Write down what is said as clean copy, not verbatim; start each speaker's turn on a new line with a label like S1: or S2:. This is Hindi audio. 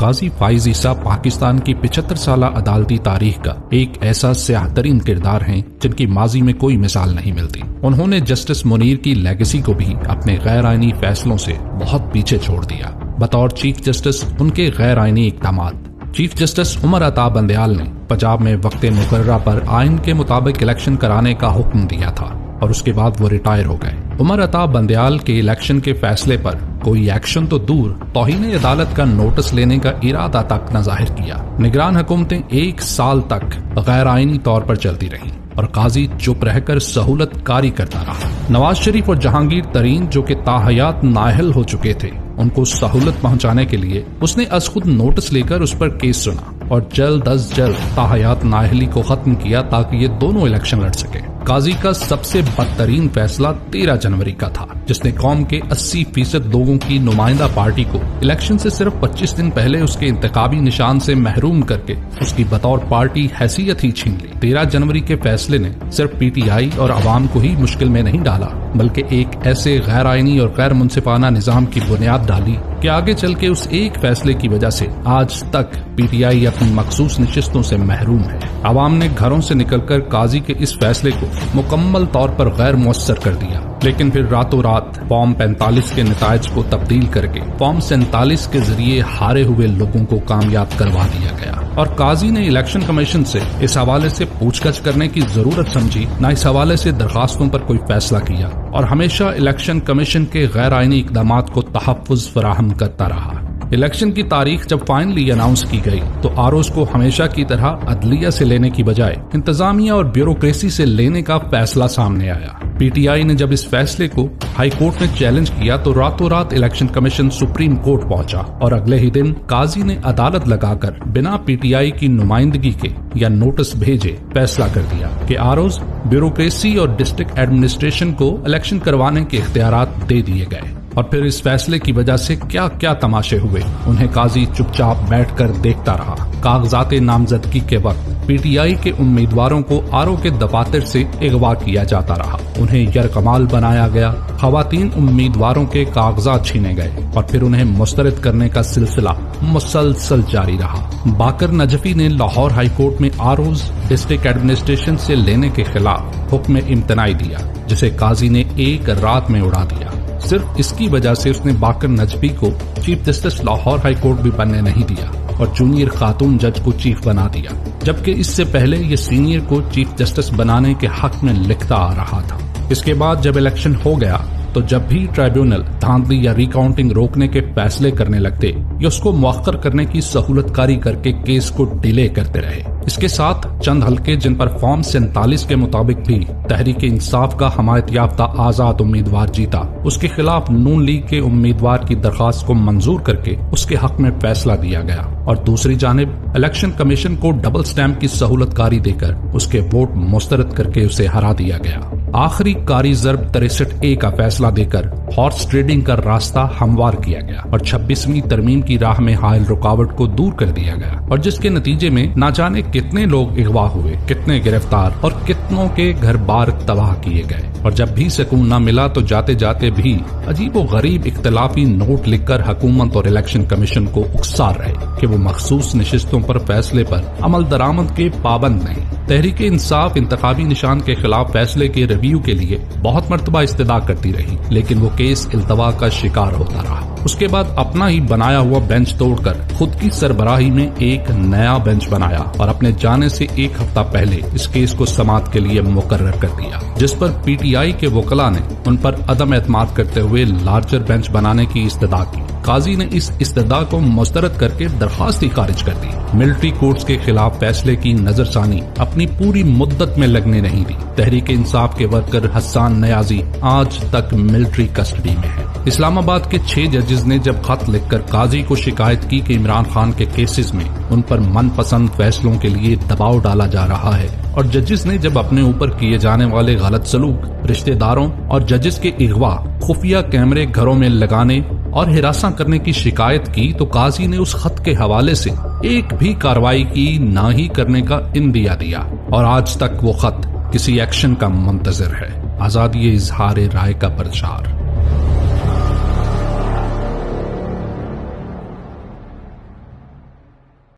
S1: काजी फाइज ईसा पाकिस्तान की 75 साल अदालती तारीख का एक ऐसा स्याहतरीन किरदार हैं जिनकी माजी में कोई मिसाल नहीं मिलती। उन्होंने जस्टिस मुनीर की लेगेसी को भी अपने गैर आईनी फैसलों से बहुत पीछे छोड़ दिया। बतौर चीफ जस्टिस उनके गैर आईनी इक़दामात चीफ जस्टिस उमर अता बंदयाल ने पंजाब में वक्त मुकर्ररा पर आइन के मुताबिक इलेक्शन कराने का हुक्म दिया था और उसके बाद वो रिटायर हो गए। उमर अता बंदयाल के इलेक्शन के फैसले पर कोई एक्शन तो दूर, तौहीन अदालत का नोटिस लेने का इरादा तक न जाहिर किया। निगरान हुकूमतें 1 साल तक गैर आईनी तौर पर चलती रहीं और काजी चुप रहकर सहूलत कारी करता रहा। नवाज शरीफ और जहांगीर तरीन जो कि ताहयात नाअहल हो चुके थे, उनको सहूलत पहुंचाने के लिए उसने अज खुद नोटिस लेकर उस पर केस सुना और जल्द अज जल्द ताहयात नाअहली को खत्म किया ताकि ये दोनों इलेक्शन लड़ सके। काजी का सबसे बदतरीन फैसला 13 जनवरी का था, जिसने कौम के 80% लोगों की नुमाइंदा पार्टी को इलेक्शन से सिर्फ 25 दिन पहले उसके इंतखाबी निशान से महरूम करके उसकी बतौर पार्टी हैसियत ही छीन ली। 13 जनवरी के फैसले ने सिर्फ पीटीआई और अवाम को ही मुश्किल में नहीं डाला, बल्कि एक ऐसे गैर आईनी और गैर मुनसिफाना निजाम की बुनियाद डाली कि आगे चल के उस एक फैसले की वजह से आज तक पीटीआई अपनी मखसूस नशिस्तों से महरूम है। अवाम ने घरों से निकलकर काजी के इस फैसले को मुकम्मल तौर पर गैर मुअस्सर कर दिया, लेकिन फिर रातों रात फॉर्म 45 के नताइज को तब्दील करके फॉर्म 47 के जरिए हारे हुए लोगों को कामयाब करवा दिया गया। और काजी ने इलेक्शन कमीशन से इस हवाले से पूछताछ करने की जरूरत समझी, न इस हवाले से दरखास्तों पर कोई फैसला किया, और हमेशा इलेक्शन कमीशन के गैर आईनी इक़दामात को तहफ़्फ़ुज़ फराहम करता रहा। इलेक्शन की तारीख जब फाइनली अनाउंस की गई तो आरोज को हमेशा की तरह अदलिया से लेने की बजाय इंतजामिया और ब्यूरोक्रेसी से लेने का फैसला सामने आया। पीटीआई ने जब इस फैसले को हाई कोर्ट में चैलेंज किया तो रातों रात इलेक्शन कमीशन सुप्रीम कोर्ट पहुंचा और अगले ही दिन काजी ने अदालत लगाकर बिना पीटीआई की नुमाइंदगी के या नोटिस भेजे फैसला कर दिया कि आरोज ब्यूरोक्रेसी और डिस्ट्रिक्ट एडमिनिस्ट्रेशन को इलेक्शन करवाने के इख्तियारात दे दिए गए। और फिर इस फैसले की वजह से क्या क्या तमाशे हुए, उन्हें काजी चुपचाप बैठकर देखता रहा। कागजात नामजदगी के वक्त पीटीआई के उम्मीदवारों को आरओ के दफातर से अगवा किया जाता रहा, उन्हें यरकमाल बनाया गया, खवातीन उम्मीदवारों के कागजात छीने गए और फिर उन्हें मुस्तरद करने का सिलसिला मुसलसल जारी रहा। बाकर नजफी ने लाहौर हाई कोर्ट में आरओज डिस्ट्रिक्ट एडमिनिस्ट्रेशन से लेने के खिलाफ हुक्म इम्तनाई दिया, जिसे काजी ने एक रात में उड़ा दिया। सिर्फ इसकी वजह से उसने बाकर नजफी को chief justice Lahore high court भी बनने नहीं दिया और जूनियर खातून जज को चीफ बना दिया, जबकि इससे पहले ये सीनियर को चीफ जस्टिस बनाने के हक में लिखता आ रहा था। इसके बाद जब इलेक्शन हो गया तो जब भी ट्राइब्यूनल धांधली या रिकाउंटिंग रोकने के फैसले करने लगते या उसको मुअख्खर करने की सहूलतकारी करके केस को डिले करते रहे। इसके साथ चंद हल्के जिन पर फॉर्म 47 के मुताबिक भी तहरीक इंसाफ का हमायत याफ्ता आजाद उम्मीदवार जीता, उसके खिलाफ नून लीग के उम्मीदवार की दरखास्त को मंजूर करके उसके हक में फैसला दिया गया और दूसरी जानिब इलेक्शन कमीशन को डबल स्टैंप की सहूलतकारी देकर उसके वोट मुस्तरद करके उसे हरा दिया गया। आखिरी कारी ज़र्ब 63A का फैसला देकर हॉर्स ट्रेडिंग का रास्ता हमवार किया गया और 26वीं तरमीम की राह में हायल रुकावट को दूर कर दिया गया, और जिसके नतीजे में ना जाने कितने लोग अगवा हुए, कितने गिरफ्तार और कितनों के घर बार तबाह किए गए। और जब भी सुकून न मिला तो जाते जाते भी अजीबो गरीब इख्तलाफी नोट लिखकर हुकूमत और इलेक्शन कमीशन को उकसा रहे कि वो मखसूस नशिस्तों पर फैसले पर अमल दरामद के पाबंद नहीं। तहरीक इंसाफ इंतखाबी निशान के खिलाफ फैसले के रिव्यू के लिए बहुत मर्तबा इस्तदा करती रही, लेकिन वो केस इल्तवा का शिकार होता रहा। उसके बाद अपना ही बनाया हुआ बेंच तोड़कर खुद की सरबराही में एक नया बेंच बनाया और अपने जाने से एक हफ्ता पहले इस केस को समाअत के लिए मुकर्रर कर दिया, जिस पर पीटीआई के वकला ने उन पर अदम एतमाद करते हुए लार्जर बेंच बनाने की इस्तदा की। काजी ने इस इस्तदा को मुस्तरद करके दरखास्त ही खारिज कर दी। मिलिट्री कोर्ट्स के खिलाफ फैसले की नजरसानी अपनी पूरी मुद्दत में लगने नहीं दी। तहरीक इंसाफ के वर्कर हसन नयाजी आज तक मिलिट्री कस्टडी में है। इस्लामाबाद के 6 जजेस ने जब खत लिखकर काजी को शिकायत की कि इमरान खान के केसेस में उन पर मनपसंद फैसलों के लिए दबाव डाला जा रहा है, और जजेस ने जब अपने ऊपर किए जाने वाले गलत सलूक, रिश्तेदारों और जजेस के अगवा, खुफिया कैमरे घरों में लगाने और हिरासा करने की शिकायत की, तो काजी ने उस खत के हवाले से एक भी कार्रवाई की ना ही करने का इंदिया दिया और आज तक वो खत किसी एक्शन का मुंतजर है। आजादी इजहार राय का प्रचार।